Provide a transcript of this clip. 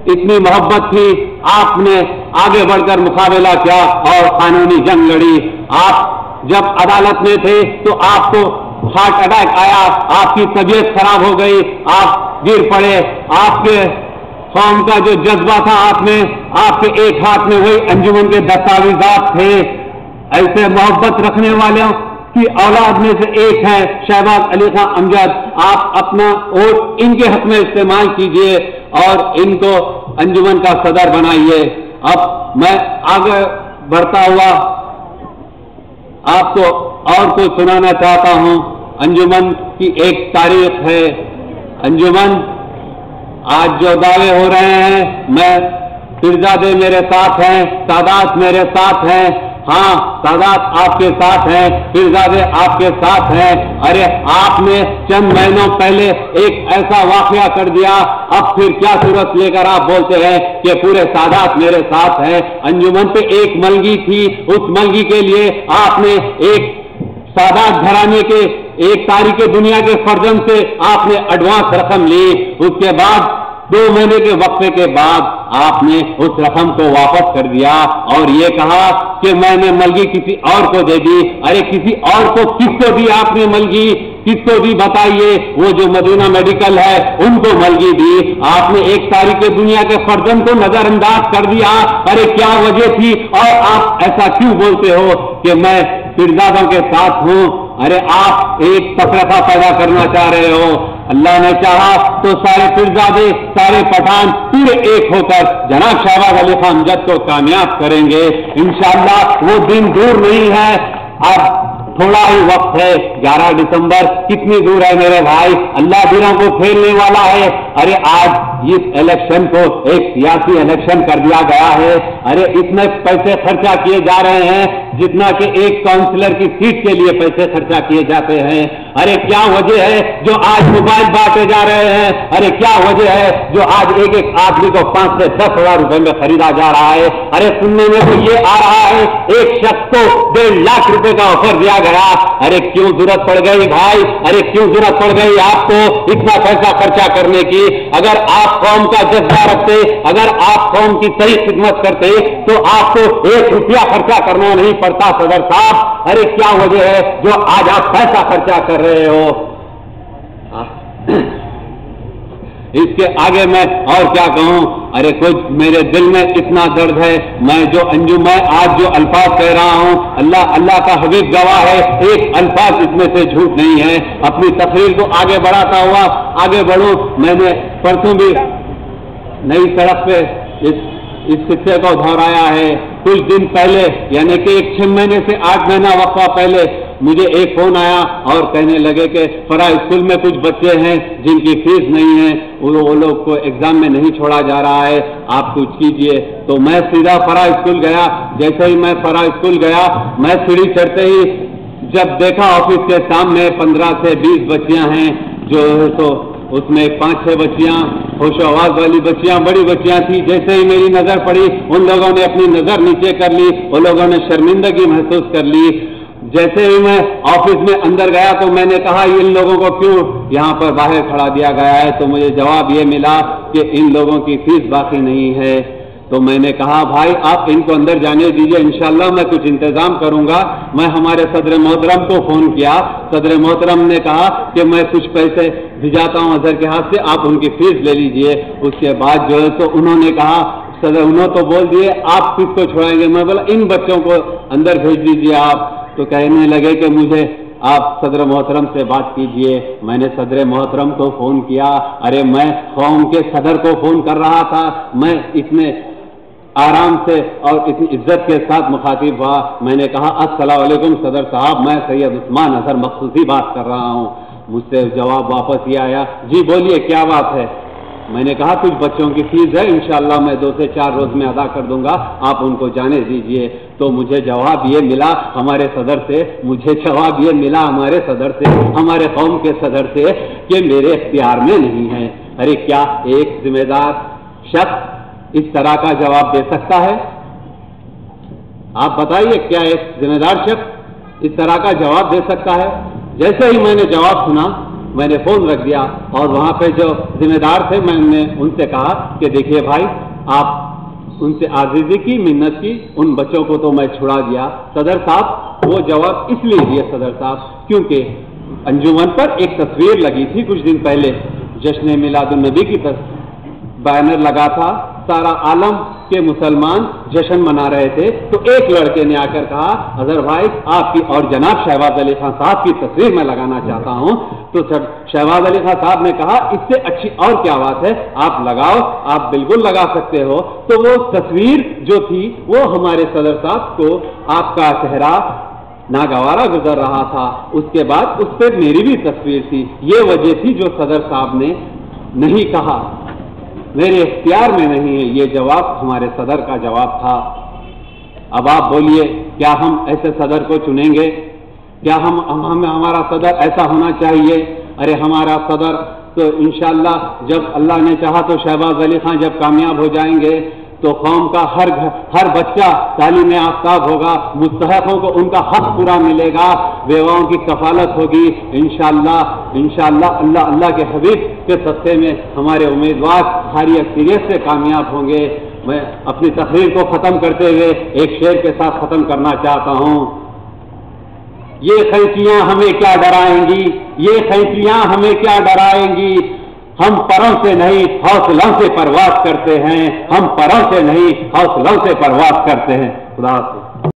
اتنی محبت تھی, آپ نے آگے بڑھ کر مقابلہ کیا اور قانونی جنگ لڑی. آپ جب عدالت میں تھے تو آپ کو ہارٹ اٹیک آیا, آپ کی طبیعت خراب ہو گئی, آپ گر پڑے. آپ کے قوم کا جو جذبہ تھا آپ میں, آپ کے ایک ہاتھ میں وہی انجمن کے دستاویزات تھے. ایسے محبت رکھنے والوں کی اولاد میں سے ایک ہے شہباز علی خان امجد. آپ اپنا ووٹ ان کے حق میں استعمال کیجئے اور ان کو انجمن کا صدر بنائیے. اب میں آگے بڑھتا ہوا آپ کو اور کچھ سنانا چاہتا ہوں. انجمن کی ایک تاریخ ہے. انجمن آج جو دعوے ہو رہے ہیں, میں پیرزادے میرے ساتھ ہیں, سادات میرے ساتھ ہیں. ہاں, سادات آپ کے ساتھ ہیں, پیرزادے آپ کے ساتھ ہیں. ارے آپ نے چند مہینوں پہلے ایک ایسا واقعہ کر دیا, اب پھر کیا صورت لے کر آپ بولتے ہیں کہ پورے سادات میرے ساتھ ہیں. انجمن پہ ایک ملگی تھی, اس ملگی کے لیے آپ نے ایک سادات گھرانے کے ایک تاریخ دنیا کے فرزند سے آپ نے ایڈوانس رقم لی. اس کے بعد 2 مہینے کے وقفے کے بعد آپ نے اس رقم کو واپس کر دیا اور یہ کہا کہ میں نے ملگی کسی اور کو دے دی. ارے کسی اور کو کس کو دی آپ نے ملگی؟ کس کو دی بتائیے؟ وہ جو مدینہ میڈیکل ہے ان کو ملگی دی. آپ نے ایک تاریخ دنیا کے فرزند کو نظر انداز کر دیا. ارے کیا وجہ تھی؟ اور آپ ایسا کیوں بولتے ہو کہ میں پیرزادوں کے ساتھ ہوں؟ ارے آپ ایک تفرقہ پیدا کرنا چاہ رہے ہو. اللہ نے چاہا تو سارے پیرزادے, سارے پٹھان پورے ایک ہو کر جناب شہباز علی خان امجد کو کامیاب کریں گے انشاءاللہ. وہ دن دور نہیں ہے, اب تھوڑا ہی وقت ہے. 11 دسمبر کتنی دور ہے میرے بھائی؟ اللہ دلوں کو کھیلنے والا ہے. ارے آج اس الیکشن کو ایک سیاسی الیکشن کر دیا گیا ہے. ارے اس میں پیسے خرچہ کیے جا رہے ہیں جتنا کہ ایک کاؤنسلر کی سیٹ کے لیے پیسے خرچہ کیے جاتے ہیں. ارے کیا وجہ ہے جو آج موبائل بانٹے جا رہے ہیں؟ ارے کیا وجہ ہے جو آج ایک ایک آدمی کو 5 سے 10 ہزار روپے میں خریدا جا رہا ہے؟ ارے سننے میں تو یہ آ رہا ہے ایک شخص کو 1.5 لاکھ روپے کا آفر دیا گیا. ارے کیوں ضرورت پڑ گئی بھائی؟ ارے کیوں ضرورت پڑ گئی آپ کو اتنا پیسہ خرچہ کرنے کی؟ اگر آپ قوم کا جذبہ رکھتے, اگر آپ قوم کی صحیح خدمت کرتے تو آپ کو 1 روپیہ خرچہ کرنا نہیں پڑتا صدر صاحب. ارے کیا وجہ ہے جو آج آپ پیسہ خرچہ کر رہے ہو؟ اس کے آگے میں اور کیا کہوں؟ ارے کچھ میرے دل میں اتنا درد ہے. میں جو میں آج جو الفاظ کہہ رہا ہوں, اللہ کا حبیب گواہ ہے, ایک الفاظ اس میں سے جھوٹ نہیں ہے. اپنی تقریر کو آگے بڑھاتا ہوا آگے بڑھوں. میں نے پرسوں بھی نئی سڑک پہ اس قصے کو دہرایا ہے. کچھ دن پہلے یعنی کہ 6 مہینے سے 8 مہینہ وقفہ پہلے مجھے ایک فون آیا اور کہنے لگے کہ فرا اسکول میں کچھ بچے ہیں جن کی فیس نہیں ہے, وہ لوگ کو ایگزام میں نہیں چھوڑا جا رہا ہے, آپ کچھ کیجئے. تو میں سیدھا فرا اسکول گیا. جیسے ہی میں فرا اسکول گیا, میں سیڑھی چڑھتے ہی جب دیکھا آفس کے سامنے 15 سے 20 بچیاں ہیں, جو ہے تو اس میں 5-6 بچیاں ہوش و آواز والی بچیاں, بڑی بچیاں تھیں. جیسے ہی میری نظر پڑی ان لوگوں نے اپنی نظر نیچے کر لی, وہ لوگوں نے شرمندگی محسوس کر لی. جیسے ہی میں آفس میں اندر گیا تو میں نے کہا ان لوگوں کو کیوں یہاں پر باہر کھڑا دیا گیا ہے؟ تو مجھے جواب یہ ملا کہ ان لوگوں کی فیس باقی نہیں ہے. تو میں نے کہا بھائی آپ ان کو اندر جانے دیجئے, انشاءاللہ میں کچھ انتظام کروں گا. میں ہمارے صدر محترم کو فون کیا. صدر محترم نے کہا کہ میں کچھ پیسے بھیجاتا ہوں اظہر کے ہاتھ سے, آپ ان کی فیس لے لیجئے. اس کے بعد جو ہے تو انہوں نے کہا صدر, انہوں تو بول دیے آپ کس کو چھوڑائیں گے. میں بولا ان بچوں کو اندر بھیج دیجئے آپ. تو کہنے لگے کہ مجھے آپ صدر محترم سے بات کیجئے. میں نے صدر محترم کو فون کیا. ارے میں قوم کے صدر کو فون کر رہا تھا. میں اتنے آرام سے اور اتنی عزت کے ساتھ مخاطب ہوا. میں نے کہا السلام علیکم صدر صاحب, میں سید عثمان اظہر مخصوصی بات کر رہا ہوں. مجھ سے جواب واپس یہ آیا, جی بولیے کیا بات ہے. میں نے کہا کچھ بچوں کی فیس ہے, انشاءاللہ میں 2 سے 4 روز میں ادا کر دوں گا, آپ ان کو جانے دیجئے. تو مجھے جواب یہ ملا ہمارے صدر سے, ہمارے قوم کے صدر سے کہ میرے اختیار میں نہیں ہے. ارے کیا ایک ذمہ دار شخص اس طرح کا جواب دے سکتا ہے؟ آپ بتائیے, کیا ایک ذمہ دار شخص اس طرح کا جواب دے سکتا ہے؟ جیسے ہی میں نے جواب سنا میں نے فون رکھ دیا اور وہاں پہ جو ذمہ دار تھے میں نے ان سے کہا کہ دیکھیے بھائی آپ ان سے عاجزی کی منت کی ان بچوں کو تو میں چھڑا دیا. صدر صاحب وہ جواب اس لیے دیا صدر صاحب کیونکہ انجمن پر ایک تصویر لگی تھی کچھ دن پہلے جشن میلاد النبی کی بینر لگا تھا سارا عالم کے مسلمان جشن منا رہے تھے تو ایک لڑکے نے آ کر کہا اظہر بھائی آپ کی اور جناب شہباز علی خان صاحب کی تصویر میں لگانا چاہتا ہوں. تو شہباز علی خان صاحب نے کہا اس سے اچھی اور کیا بات ہے آپ لگاؤ آپ بالکل لگا سکتے ہو. تو وہ تصویر جو تھی وہ ہمارے صدر صاحب کو آپ کا چہرہ ناگوارا گزر رہا تھا. اس کے بعد اس پہ میری بھی تصویر تھی. یہ وجہ تھی جو صدر صاحب نے نہیں کہا میرے اختیار میں نہیں ہے. یہ جواب ہمارے صدر کا جواب تھا. اب آپ بولیے کیا ہم ایسے صدر کو چنیں گے؟ کیا ہمارا صدر ایسا ہونا چاہیے؟ ارے ہمارا صدر تو انشاءاللہ جب اللہ نے چاہا تو شہباز علی خان جب کامیاب ہو جائیں گے تو قوم کا ہر بچہ تعلیم یافتہ ہوگا, مستحقوں کو ان کا حق پورا ملے گا, بیواؤں کی کفالت ہوگی انشاءاللہ اللہ کے حبیب کے صدقے میں ہمارے امیدوار بھاری اکثریت سے کامیاب ہوں گے. میں اپنی تقریر کو ختم کرتے ہوئے ایک شعر کے ساتھ ختم کرنا چاہتا ہوں. یہ خینچیاں ہمیں کیا ڈرائیں گی, یہ خینچیاں ہمیں کیا ڈرائیں گی, ہم پروں سے نہیں حوصلوں سے پرواز کرتے ہیں, ہم پروں سے نہیں حوصلوں سے پرواز کرتے ہیں. خدا حافظ.